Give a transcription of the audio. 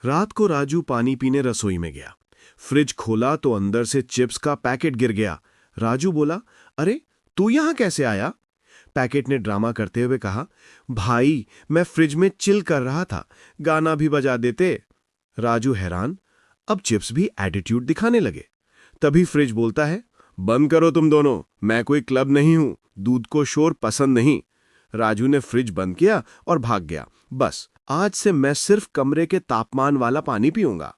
रात को राजू पानी पीने रसोई में गया। फ्रिज खोला तो अंदर से चिप्स का पैकेट गिर गया। राजू बोला, अरे तू यहां कैसे आया? पैकेट ने ड्रामा करते हुए कहा, भाई मैं फ्रिज में चिल कर रहा था, गाना भी बजा देते। राजू हैरान, अब चिप्स भी एटीट्यूड दिखाने लगे। तभी फ्रिज बोलता है, बंद करो तुम दोनों, मैं कोई क्लब नहीं हूं, दूध को शोर पसंद नहीं। राजू ने फ्रिज बंद किया और भाग गया। बस आज से मैं सिर्फ कमरे के तापमान वाला पानी पीऊंगा।